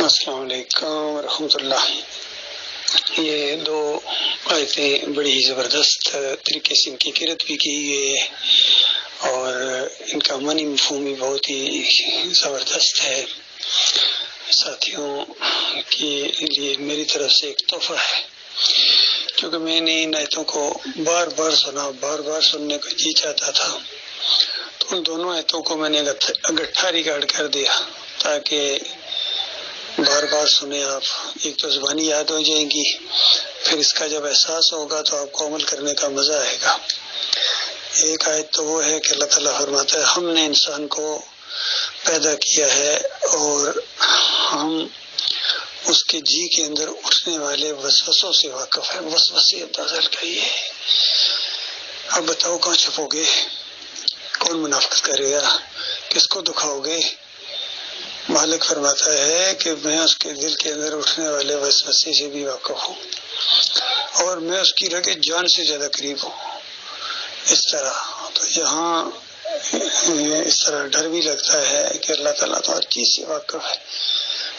السلام علیکم ورحمۃ اللہ۔ یہ دو آیتیں بڑی ہی زبردست طریقے سے ان کی قرأت بھی کی گئی ہے اور ان کا معنی مفہوم بھی بہت ہی زبردست ہے۔ ساتھیوں کے لیے میری طرف سے ایک تحفہ ہے، کیونکہ میں نے ان آیتوں کو بار بار سننے کا جی چاہتا تھا، تو ان دونوں آیتوں کو میں نے اکٹھا ریکارڈ کر دیا تاکہ بار بار سنیں آپ۔ ایک تو زبانی یاد ہو جائیں گی، پھر اس کا جب احساس ہوگا تو آپ کو عمل کرنے کا مزہ آئے گا۔ ایک آیت تو وہ ہے کہ اللہ تعالیٰ فرماتا ہے ہم نے انسان کو پیدا کیا ہے اور ہم اس کے جی کے اندر اٹھنے والے وسوسوں سے واقف ہے۔ وسوسے اندازہ لگائیے۔ اب بتاؤ کہاں چھپو گے؟ کون منافقت کرے گا؟ کس کو دکھاؤ گے؟ مالک فرماتا ہے کہ میں اس کے دل کے اندر اٹھنے والے وسوسے سے بھی واقف ہوں اور میں اس کی رگ جان سے زیادہ قریب ہوں۔ اس طرح تو یہاں اس طرح ڈر بھی لگتا ہے کہ اللہ تعالیٰ تو ہر چیز سے واقف ہے،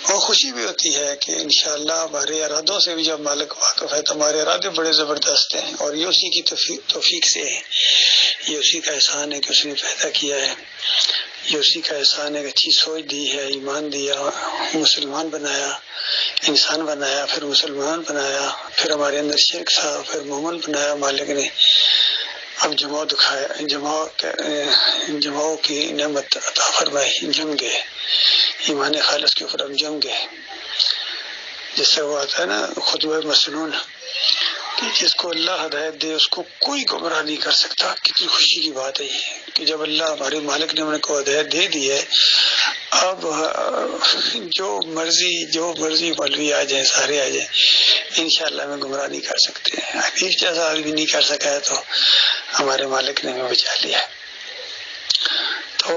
اور خوشی بھی ہوتی ہے کہ انشاءاللہ ہمارے ارادوں سے بھی جب مالک واقف ہے تو ہمارے ارادے بڑے زبردست ہیں، اور یہ اسی کی توفیق سے ہے، یہ اسی کا احسان ہے کہ اس نے پیدا کیا ہے، یہ اسی کا احسان ہے کہ اچھی سوچ دی ہے، ایمان دیا، مسلمان بنایا، انسان بنایا، پھر مسلمان بنایا، پھر ہمارے اندر شرک تھا، پھر مومن بنایا مالک نے۔ اب جماؤ کی نعمت عطا فرمائی، جم گئے ایمان خالص کے اوپر، ہم جم گئے۔ جس سے وہ آتا ہے نا خطبہ مسنون، کہ جس کو اللہ ہدایت دے اس کو کوئی گمراہ نہیں کر سکتا۔ کتنی خوشی کی بات ہے یہ کہ جب اللہ ہمارے مالک نے ہم کو ہدایت دے دی ہے، اب جو مرضی مولوی آ جائیں، سارے آ جائیں، انشاءاللہ ہمیں گمراہ نہیں کر سکتے۔ حنیف جیسا آدمی نہیں کر سکا ہے تو ہمارے مالک نے ہمیں بچا لیا۔ تو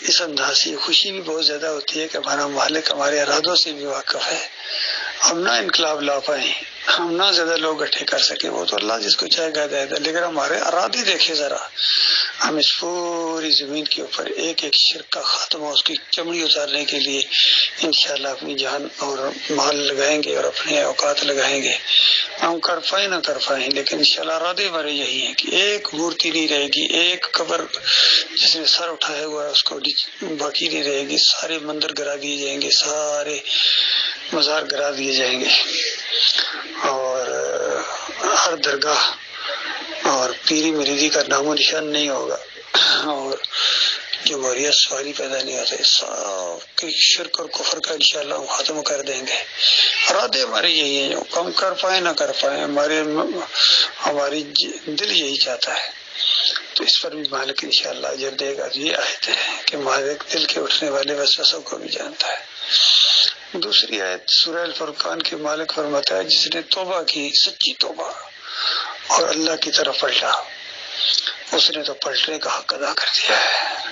اس انداز سے خوشی بھی بہت زیادہ ہوتی ہے کہ ہمارا مالک ہمارے ارادوں سے بھی واقف ہے۔ ہم نہ انقلاب لا پائیں، ہم نہ زیادہ لوگ اکٹھے کر سکیں، وہ تو اللہ جس کو چاہے گا دے گا، لیکن ہمارے ارادے دیکھے ذرا۔ ہم اس پوری زمین کے اوپر ایک ایک شرک کا خاتمہ، اس کی چمڑی اتارنے کے لیے انشاءاللہ اپنی جان اور مال لگائیں گے اور اپنے اوقات لگائیں گے۔ ہم کر پائیں نہ کر پائیں، لیکن انشاءاللہ ارادے ہمارے یہی ہیں کہ ایک مورتی نہیں رہے گی، ایک قبر جس نے سر اٹھایا ہوا ہے اس کو باقی نہیں رہے گی، سارے مندر گرا دیے جائیں گے، سارے مزار گرا دیے جائیں گے، اور ہر درگاہ اور پیری مریدی کا نام و نشان نہیں ہوگا، اور جمہوریت سواری پیدا نہیں ہوتے، سب شرک اور کفر کا انشاءاللہ ہم ختم کر دیں گے۔ ارادے ہمارے یہی ہیں، جو ہم کر پائیں نہ کر پائیں، ہماری دل یہی چاہتا ہے، تو اس پر بھی مالک انشاءاللہ اجر دے گا۔ یہ آیت ہے کہ مالک دل کے اٹھنے والے وسوسوں کو بھی جانتا ہے۔ دوسری آیت سورہ الفرقان کے مالک فرماتا ہے جس نے توبہ کی، سچی توبہ، اور اللہ کی طرف پلٹا، اس نے تو پلٹنے کا حق ادا کر دیا ہے۔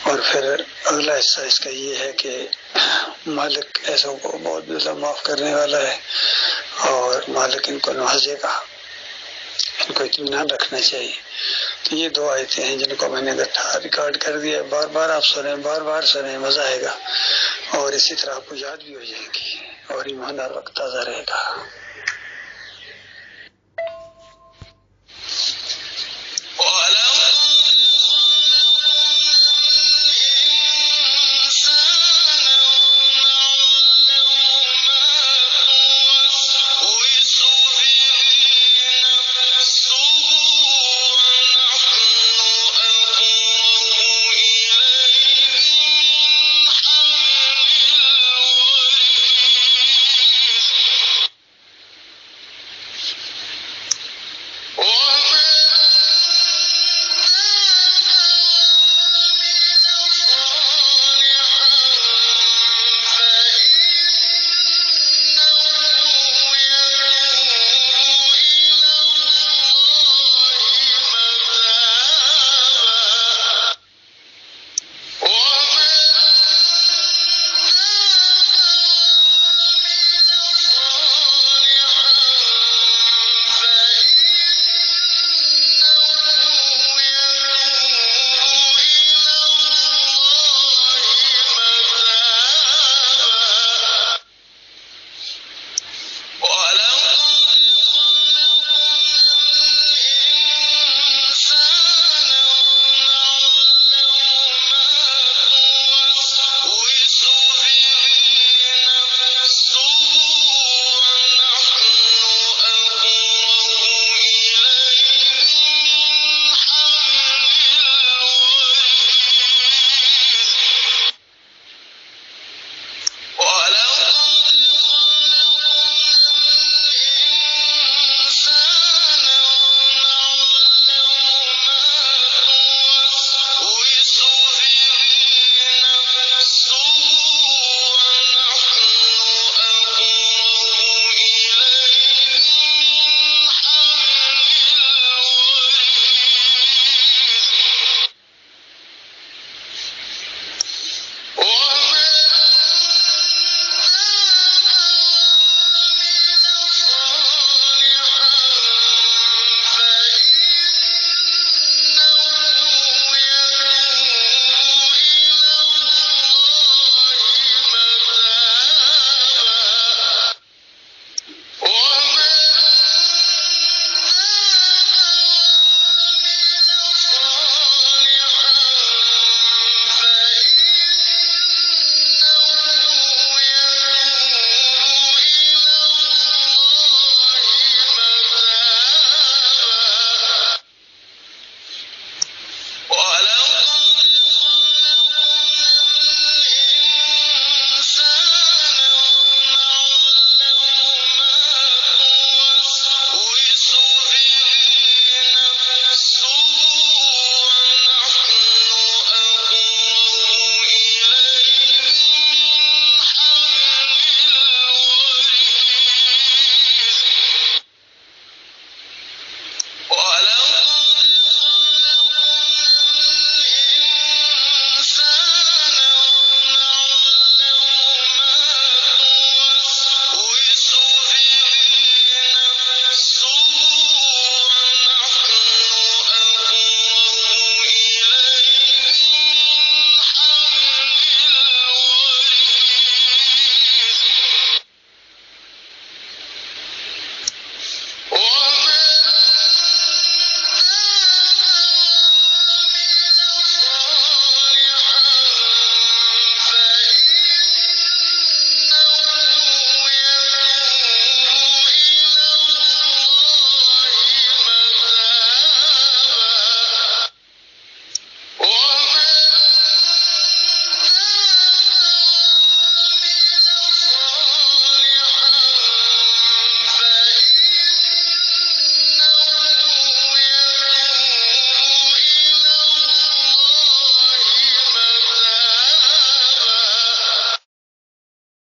اور پھر اگلا حصہ اس کا یہ ہے کہ مالک ایسوں کو بہت زیادہ معاف کرنے والا ہے، اور مالک ان کو نوازے گا، ان کو اطمینان رکھنا چاہیے۔ تو یہ دو آیتیں ہیں جن کو میں نے اکٹھا ریکارڈ کر دیا، بار بار آپ سنیں، بار بار سنیں، مزہ آئے گا، اور اسی طرح آپ کو یاد بھی ہو جائیں گی اور ایمان ہر وقت تازہ رہے گا۔